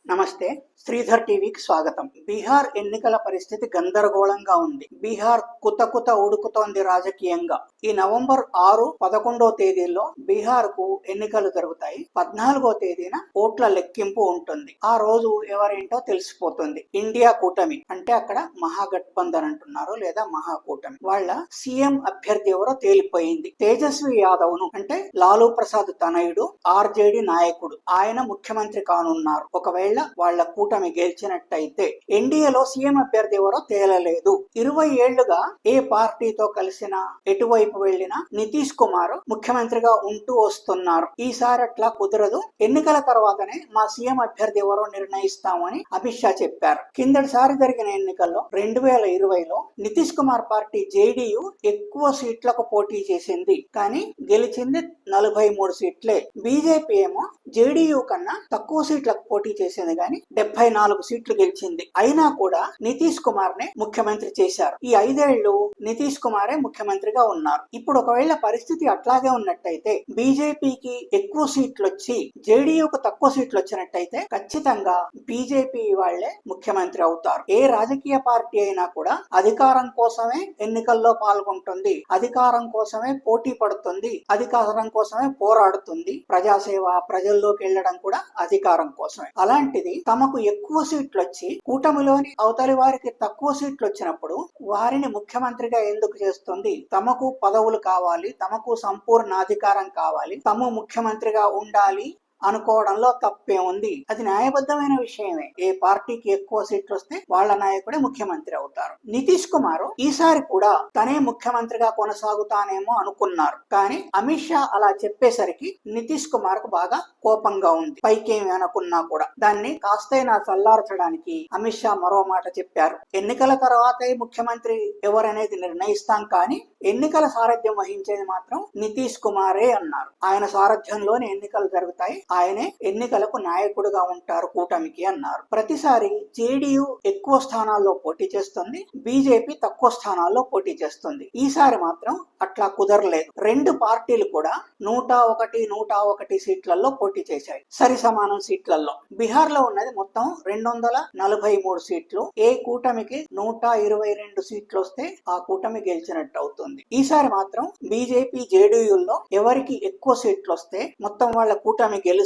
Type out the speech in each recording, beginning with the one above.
నమస్తే. శ్రీధర్ టీవీకి స్వాగతం. బీహార్ ఎన్నికల పరిస్థితి గందరగోళంగా ఉంది. బీహార్ కుత ఉడుకుతోంది రాజకీయంగా. ఈ నవంబర్ 6, 11వ తేదీల్లో బీహార్ కు ఎన్నికలు జరుగుతాయి. 14వ తేదీన ఓట్ల లెక్కింపు ఉంటుంది. ఆ రోజు ఎవరేంటో తెలిసిపోతుంది. ఇండియా కూటమి అంటే అక్కడ మహాగఠబంధన్ అంటున్నారు లేదా మహాకూటమి వాళ్ళ సీఎం అభ్యర్థి ఎవరో తేలిపోయింది. తేజస్వి యాదవ్ ను అంటే లాలూ ప్రసాద్ తనయుడు, ఆర్జేడీ నాయకుడు, ఆయన ముఖ్యమంత్రి కానున్నారు. ఒకవేళ వాళ్ళ కూటమి గెలిచినట్టయితే ఎన్డీఏలో సీఎం అభ్యర్థి ఎవరో తేలలేదు. 20 ఏళ్లుగా ఏ పార్టీతో కలిసినా ఎటువైపు వెళ్లినా నితీష్ కుమార్ ముఖ్యమంత్రిగా ఉంటూ వస్తున్నారు. ఈసారి అట్లా కుదరదు, ఎన్నికల తర్వాతనే మా సీఎం అభ్యర్థి ఎవరో నిర్ణయిస్తామని అమిత్ షా చెప్పారు. కిందటిసారి జరిగిన ఎన్నికల్లో 2020లో నితీష్ కుమార్ పార్టీ జేడీయూ ఎక్కువ సీట్లకు పోటీ చేసింది, కానీ గెలిచింది 43 సీట్లే. బీజేపీ ఏమో జేడీయూ కన్నా తక్కువ సీట్లకు పోటీ చేసింది కానీ 74 సీట్లు గెలిచింది. అయినా కూడా నితీష్ కుమార్ నే ముఖ్యమంత్రి చేశారు. ఈ 5 ఏళ్లు నితీష్ కుమారే ముఖ్యమంత్రిగా ఉన్నారు. ఇప్పుడు ఒకవేళ పరిస్థితి అట్లాగే ఉన్నట్టయితే, బీజేపీకి ఎక్కువ సీట్లు వచ్చి జేడీయూకు తక్కువ సీట్లు వచ్చినట్టయితే ఖచ్చితంగా బీజేపీ వాళ్లే ముఖ్యమంత్రి అవుతారు. ఏ రాజకీయ పార్టీ అయినా కూడా అధికారం కోసమే ఎన్నికల్లో పాల్గొంటుంది, అధికారం కోసమే పోటీ పడుతుంది, అధికారం కోసమే పోరాడుతుంది. ప్రజాసేవ, ప్రజల్లోకి వెళ్లడం కూడా అధికారం కోసమే. అలాంటిది తమకు ఎక్కువ సీట్లు వచ్చి కూటమిలోని అవతలి వారికి తక్కువ సీట్లు వచ్చినప్పుడు వారిని ముఖ్యమంత్రిగా ఎందుకు చేస్తుంది? తమకు పదవులు కావాలి, తమకు సంపూర్ణ అధికారం కావాలి, తాము ముఖ్యమంత్రిగా ఉండాలి అనుకోవడంలో తప్పే ఉంది. అది న్యాయబద్ధమైన విషయమే. ఏ పార్టీకి ఎక్కువ సీట్లు వస్తే వాళ్ళ నాయకుడే ముఖ్యమంత్రి అవుతారు. నితీష్ కుమార్ ఈసారి కూడా తనే ముఖ్యమంత్రిగా కొనసాగుతానేమో అనుకున్నారు, కానీ అమిత్ షా అలా చెప్పేసరికి నితీష్ కుమార్ కు బాగా కోపంగా ఉంది. పైకేమి అనుకున్నా కూడా దాన్ని కాస్తైనా చల్లార్చడానికి అమిత్ షా మరో మాట చెప్పారు. ఎన్నికల తర్వాతే ముఖ్యమంత్రి ఎవరనేది నిర్ణయిస్తాం, కానీ ఎన్నికల సారథ్యం వహించేది మాత్రం నితీష్ కుమారే అన్నారు. ఆయన సారథ్యంలోనే ఎన్నికలు జరుగుతాయి, ఆయనే ఎన్నికలకు నాయకుడిగా ఉంటారు కూటమికి అన్నారు. ప్రతిసారి జేడీయూ ఎక్కువ స్థానాల్లో పోటీ చేస్తుంది, బీజేపీ తక్కువ స్థానాల్లో పోటీ చేస్తుంది. ఈసారి మాత్రం అట్లా కుదరలేదు. 2 పార్టీలు కూడా 101 సీట్లలో పోటీ చేశాయి, సరి సమానం సీట్లలో. బీహార్ లో ఉన్నది మొత్తం 243 సీట్లు. ఏ కూటమికి 122 సీట్లు వస్తే ఆ కూటమి గెలిచినట్టు అవుతుంది. ఈసారి మాత్రం బీజేపీ జేడీయూల్లో ఎవరికి ఎక్కువ సీట్లు వస్తే, మొత్తం వాళ్ళ కూటమి గెలిస్తే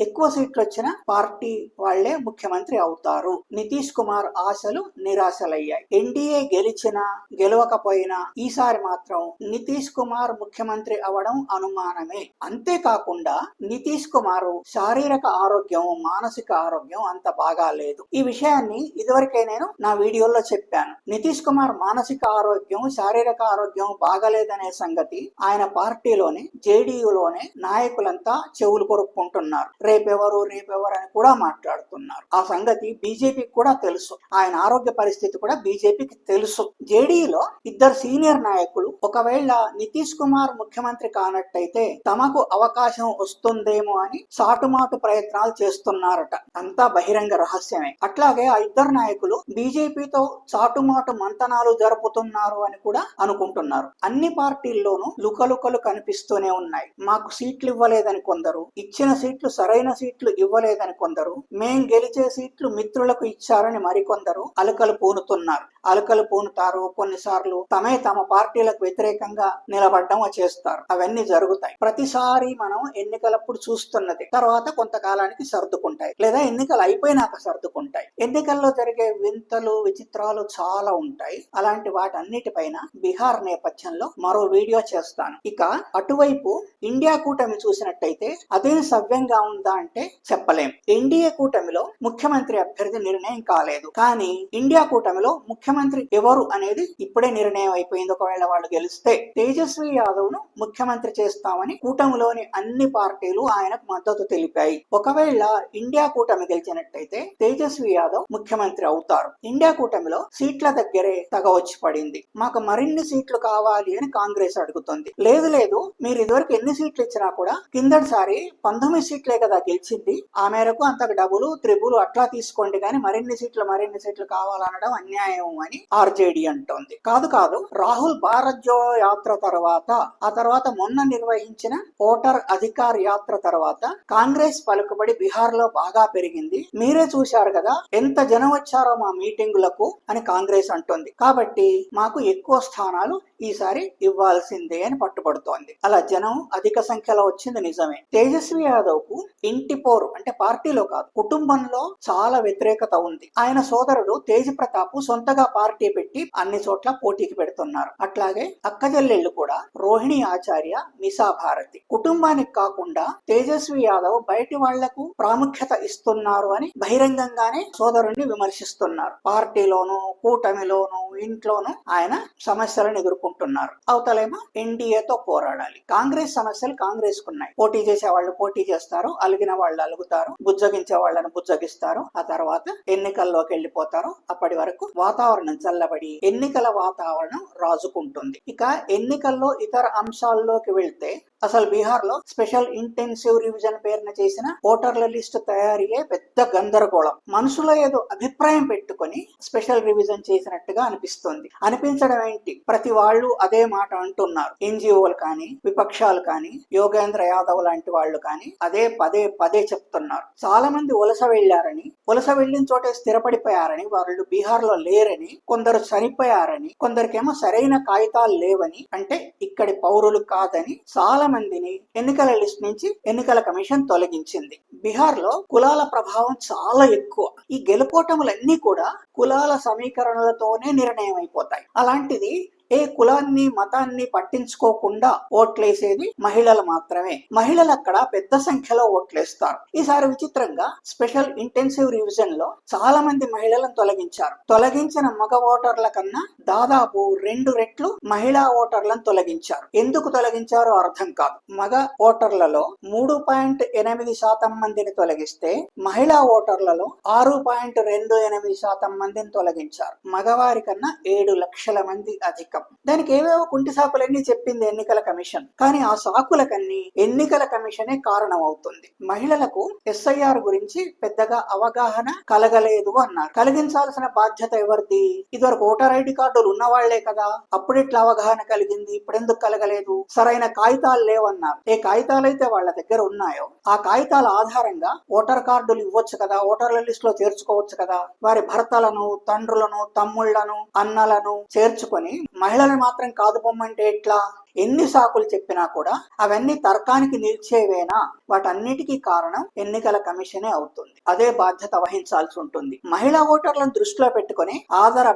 ఎక్కువ సీట్లు వచ్చిన పార్టీ వాళ్లే ముఖ్యమంత్రి అవుతారు. నితీష్ కుమార్ ఆశలు నిరాశలయ్యాయి. ఎన్డీఏ గెలిచినా గెలవకపోయినా ఈసారి మాత్రం నితీష్ కుమార్ ముఖ్యమంత్రి అవడం అనుమానమే. అంతేకాకుండా నితీష్ కుమార్ శారీరక ఆరోగ్యం, మానసిక ఆరోగ్యం అంత బాగా లేదు. ఈ విషయాన్ని ఇదివరకే నేను నా వీడియోలో చెప్పాను. నితీష్ కుమార్ మానసిక ఆరోగ్యం, శారీరక ఆరోగ్యం బాగలేదనే సంగతి ఆయన పార్టీలోనే జేడీయూలోనే నాయకులంతా చెవులు కొరుక్కుంటున్నారు. రేపెవరు అని కూడా మాట్లాడుతున్నారు. ఆ సంగతి బీజేపీకి కూడా తెలుసు. ఆయన ఆరోగ్య పరిస్థితి కూడా బీజేపీకి తెలుసు. జేడీయూలో 2 సీనియర్ నాయకులు ఒకవేళ నితీష్ కుమార్ ముఖ్యమంత్రి కానట్టయితే తమకు అవకాశం వస్తుందేమో అని సాటుమాటు ప్రయత్నాలు చేస్తున్నారట. అంతా బహిరంగ రహస్యమే. అట్లాగే ఆ 2 నాయకులు బీజేపీతో చాటుమాటు మంతనాలు జరుపుతున్నారు అని కూడా అనుకుంటున్నారు. అన్ని పార్టీల్లోనూ లుకలుకలు కనిపిస్తూనే ఉన్నాయి. మాకు సీట్లు ఇవ్వలేదని కొందరు, ఇచ్చిన సీట్లు సరైన సీట్లు ఇవ్వలేదని కొందరు, మేం గెలిచే సీట్లు మిత్రులకు ఇచ్చారని మరికొందరు అలకలు పూనుతున్నారు. అలకలు పూనుతారు, కొన్నిసార్లు తమ పార్టీలకు వ్యతిరేకంగా నిలబడడం చేస్తారు. అవన్నీ జరుగుతాయి. ప్రతిసారి మనం ఎన్నికలప్పుడు చూస్తున్నది. తర్వాత కొంతకాలానికి సర్దుకుంటాయి, లేదా ఎన్నికలు అయిపోయినాక సర్దుకుంటాయి. ఎన్నికల్లో జరిగే వింతలు, విచిత్రాలు చాలా ఉంటాయి. అలాంటి వాటన్నిటిపైన బీహార్ నేపథ్యంలో మరో వీడియో చేస్తాను. ఇక అటువైపు ఇండియా కూటమి చూసినట్టయితే అదే సవ్యంగా ఉందా అంటే చెప్పలేం. ఎన్డీఏ కూటమిలో ముఖ్యమంత్రి అభ్యర్థి నిర్ణయం కాలేదు, కానీ ఇండియా కూటమిలో ముఖ్యమంత్రి ఎవరు అనేది ఇప్పుడే నిర్ణయం అయిపోయింది. ఒకవేళ వాళ్ళు గెలిస్తే తేజస్వి యాదవ్ ను ముఖ్యమంత్రి చేస్తామని కూటమిలోని అన్ని పార్టీలు ఆయనకు మద్దతు తెలిపాయి. ఒకవేళ ఇండియా కూటమి గెలిచినట్టయితే తేజస్వి యాదవ్ ముఖ్యమంత్రి అవుతారు. ఇండియా కూటమిలో సీట్ల దగ్గరే తగవచ్చి పడింది. మాకు మరిన్ని సీట్లు కావాలి కావాలి అని కాంగ్రెస్ అడుగుతుంది. లేదు లేదు, మీరు ఇదివరకు ఎన్ని సీట్లు ఇచ్చినా కూడా కిందటిసారి 19 సీట్లే కదా గెలిచింది, ఆ మేరకు అంతకు డబుల్ త్రిబుల్ అట్లా తీసుకోండి కానీ మరిన్ని సీట్లు కావాలనడం అన్యాయం అని ఆర్జేడీ అంటోంది. కాదు కాదు, రాహుల్ భారత్ జోడో యాత్ర తర్వాత, ఆ తర్వాత మొన్న నిర్వహించిన ఓటర్ అధికార్ యాత్ర తర్వాత కాంగ్రెస్ పలుకుబడి బీహార్ లో బాగా పెరిగింది. మీరే చూశారు కదా ఎంత జనం వచ్చారో మా మీటింగులకు అని కాంగ్రెస్ అంటోంది. కాబట్టి మాకు ఎక్కువ స్థానాలు ఈసారి ఇవ్వాల్సిందే అని పట్టుబడుతోంది. అలా జనం అధిక సంఖ్యలో వచ్చింది నిజమే. తేజస్వి యాదవ్ కు ఇంటి పోరు అంటే పార్టీలో కాదు కుటుంబంలో చాలా వ్యతిరేకత ఉంది. ఆయన సోదరుడు తేజ్ ప్రతాప్ సొంతగా పార్టీ పెట్టి అన్ని చోట్ల పోటీకి పెడుతున్నారు. అట్లాగే అక్కజెల్లెళ్ళు కూడా రోహిణి ఆచార్య, మిసా భారతి. కుటుంబానికి కాకుండా తేజస్వి యాదవ్ బయటి వాళ్లకు ప్రాముఖ్యత ఇస్తున్నారు అని బహిరంగంగానే సోదరుణ్ణి విమర్శిస్తున్నారు. పార్టీలోను, కూటమిలోను, ఇంట్లోనూ ఆయన సమస్యలను ఎదుర్కొంటున్నారు. అవతలేమో ఎన్డీఏతో పోరాడాలి. కాంగ్రెస్ సమస్యలు కాంగ్రెస్ కున్నాయి. పోటీ చేసే వాళ్ళు పోటీ చేస్తారు, అలిగిన వాళ్ళు అలుగుతారు, బుజ్జగించే వాళ్ళను బుజ్జగిస్తారు, ఆ తర్వాత ఎన్నికల్లోకి వెళ్ళిపోతారు. అప్పటి వరకు వాతావరణం చల్లబడి ఎన్నికల వాతావరణం రాజుకుంటుంది. ఇక ఎన్నికల్లో ఇతర అంశాల్లోకి వెళ్తే అసలు బీహార్ లో స్పెషల్ ఇంటెన్సివ్ రివిజన్ పేరున చేసిన ఓటర్ల లిస్టు తయారీయే పెద్ద గందరగోళం. మనసులో ఏదో అభిప్రాయం పెట్టుకొని స్పెషల్ రివిజన్ చేసినట్టుగా అనిపించడం ఏంటి, ప్రతి వాళ్ళు అదే మాట అంటున్నారు. ఎన్జిఓలు కానీ, విపక్షాలు కానీ, యోగేంద్ర యాదవ్ లాంటి వాళ్ళు కానీ అదే పదే చెప్తున్నారు. చాలా మంది వలస వెళ్లిన చోటే స్థిరపడిపోయారని, వాళ్ళు బీహార్ లో లేరని, కొందరు చనిపోయారని, కొందరికేమో సరైన కాగితాలు లేవని, అంటే ఇక్కడి పౌరులు కాదని చాలా మందిని ఎన్నికల లిస్ట్ నుంచి ఎన్నికల కమిషన్ తొలగించింది. బీహార్ లో కులాల ప్రభావం చాలా ఎక్కువ. ఈ గెలుపోటములన్నీ కూడా కులాల సమీకరణలతోనే నిర్ణయం అయిపోతాయి. అలాంటిది ఏ కులాన్ని మతాన్ని పట్టించుకోకుండా ఓట్లేసేది మహిళలు మాత్రమే. మహిళలు అక్కడ పెద్ద సంఖ్యలో ఓట్లేస్తారు. ఈసారి విచిత్రంగా స్పెషల్ ఇంటెన్సివ్ రివిజన్ లో చాలా మంది మహిళలను తొలగించారు. తొలగించిన మగ ఓటర్ల కన్నా దాదాపు 2 రెట్లు మహిళా ఓటర్లను తొలగించారు. ఎందుకు తొలగించారో అర్థం కాదు. మగ ఓటర్లలో 3.8% మందిని తొలగిస్తే మహిళా ఓటర్లలో 6.28% మందిని తొలగించారు. మగవారి కన్నా 7 లక్షల మంది అధికం. దానికి ఏవేవో కుంటి సాకులన్నీ చెప్పింది ఎన్నికల కమిషన్. కానీ ఆ సాకులకన్నీ ఎన్నికల కమిషనే కారణం అవుతుంది. మహిళలకు ఎస్ఐఆర్ గురించి పెద్దగా అవగాహన కలగలేదు అన్నారు. కలిగించాల్సిన బాధ్యత ఎవరిది? ఇదివరకు ఓటర్ ఐడి కార్డులు ఉన్నవాళ్లే కదా, అప్పుడెట్లా అవగాహన కలిగింది, ఇప్పుడెందుకు కలగలేదు? సరైన కాగితాలు లేవన్నారు. ఏ కాగితాలైతే వాళ్ళ దగ్గర ఉన్నాయో ఆ కాగితాల ఆధారంగా ఓటర్ కార్డులు ఇవ్వచ్చు కదా, ఓటర్ల లిస్ట్ లో చేర్చుకోవచ్చు కదా. వారి భర్తలను, తండ్రులను, తమ్ముళ్లను, అన్నలను చేర్చుకొని మహిళలను మాత్రం కాదు పొమ్మంటే ఎట్లా? ఎన్ని సాకులు చెప్పినా కూడా అవన్నీ తర్కానికి నిలిచేవేనా? వాటన్నిటికీ కారణం ఎన్నికల కమిషనే అవుతుంది. అదే బాధ్యత వహించాల్సి ఉంటుంది. మహిళా ఓటర్లను దృష్టిలో పెట్టుకుని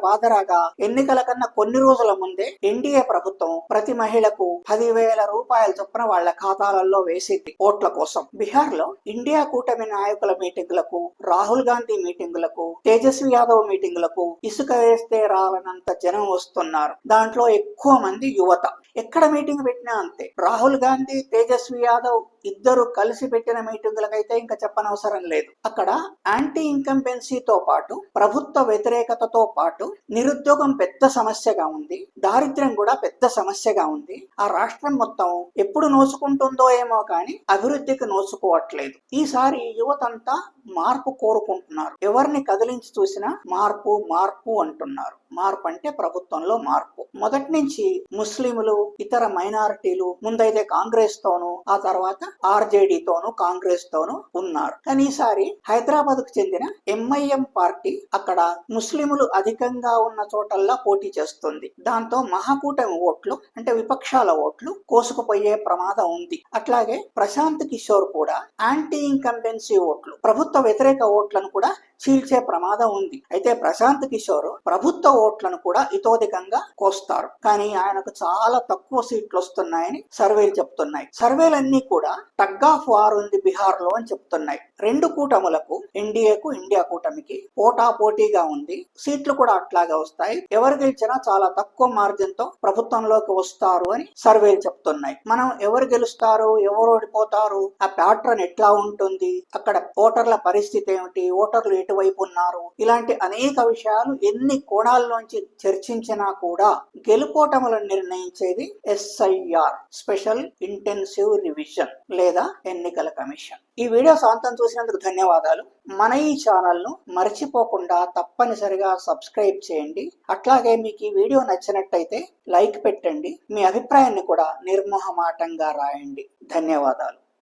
బాదరాగా ఎన్నికల కన్నా కొన్ని రోజుల ముందే ఎన్డీఏ ప్రభుత్వం ప్రతి మహిళకు 10,000 రూపాయల చొప్పున వాళ్ల ఖాతాలలో వేసింది ఓట్ల కోసం. బీహార్ లో ఇండియా కూటమి నాయకుల మీటింగులకు, రాహుల్ గాంధీ మీటింగులకు, తేజస్వి యాదవ్ మీటింగులకు ఇసుక వేస్తే రాలనంత జనం వస్తున్నారు. దాంట్లో ఎక్కువ మంది యువత. ఎక్కడ మీటింగ్ పెట్టినా అంతే. రాహుల్ గాంధీ, తేజస్వి యాదవ్ ఇద్దరు కలిసి పెట్టిన మీటింగులకైతే ఇంకా చెప్పనవసరం లేదు. అక్కడ యాంటీ ఇన్కంబెన్సీతో పాటు, ప్రభుత్వ వ్యతిరేకతతో పాటు నిరుద్యోగం పెద్ద సమస్యగా ఉంది, దారిద్ర్యం కూడా పెద్ద సమస్యగా ఉంది. ఆ రాష్ట్రం మొత్తం ఎప్పుడు నోచుకుంటుందో ఏమో కానీ అభివృద్ధికి నోచుకోవట్లేదు. ఈసారి యువతంతా మార్పు కోరుకుంటున్నారు. ఎవరిని కదిలించి చూసినా మార్పు మార్పు అంటున్నారు. మార్పు అంటే ప్రభుత్వంలో మార్పు. మొదటి నుంచి ముస్లింలు, ఇతర మైనారిటీలు ముందైతే కాంగ్రెస్ తోనూ, ఆ తర్వాత ఆర్జేడీ తోనూ, కాంగ్రెస్ తోనూ ఉన్నారు. కానీ ఈసారి హైదరాబాద్ కు చెందిన ఎంఐఎం పార్టీ అక్కడ ముస్లింలు అధికంగా ఉన్న చోటల్లా పోటీ చేస్తుంది. దాంతో మహాకూటమి ఓట్లు అంటే విపక్షాల ఓట్లు కోసుకుపోయే ప్రమాదం ఉంది. అట్లాగే ప్రశాంత్ కిషోర్ కూడా యాంటీ ఇన్కంబెన్సీ ఓట్లు, ప్రభుత్వ వ్యతిరేక ఓట్లను కూడా చీల్చే ప్రమాదం ఉంది. అయితే ప్రశాంత్ కిషోర్ ప్రభుత్వ ఓట్లను కూడా ఇతోధికంగా కోస్తారు. కానీ ఆయనకు చాలా తక్కువ సీట్లు వస్తున్నాయని సర్వేలు చెప్తున్నాయి. సర్వేలన్నీ కూడా టగ్ ఆఫ్ వార్ ఉంది బీహార్ లో అని చెప్తున్నాయి. 2 కూటములకు, ఎన్డీఏకు, ఇండియా కూటమికి పోటాపోటీగా ఉంది. సీట్లు కూడా అట్లాగే వస్తాయి. ఎవరు గెలిచినా చాలా తక్కువ మార్జిన్ తో ప్రభుత్వంలోకి వస్తారు అని సర్వేలు చెప్తున్నాయి. మనం ఎవరు గెలుస్తారు, ఎవరు ఓడిపోతారు, ఆ ప్యాటర్న్ ఎట్లా ఉంటుంది, అక్కడ ఓటర్ల పరిస్థితి ఏమిటి, ఓటర్లు ఎటువైపు ఉన్నారు, ఇలాంటి అనేక విషయాలు ఎన్ని కోణాల్లోంచి చర్చించినా కూడా గెలుపోటములను నిర్ణయించేది SIR, స్పెషల్ ఇంటెన్సివ్ రివిజన్ లేదా ఎన్నికల కమిషన్. ఈ వీడియో సాంతం చూసినందుకు ధన్యవాదాలు. మన ఈ ఛానల్ ను మర్చిపోకుండా తప్పనిసరిగా సబ్స్క్రైబ్ చేయండి. అట్లాగే మీకు ఈ వీడియో నచ్చినట్టయితే లైక్ పెట్టండి. మీ అభిప్రాయాన్ని కూడా నిర్మోహమాటంగా రాయండి. ధన్యవాదాలు.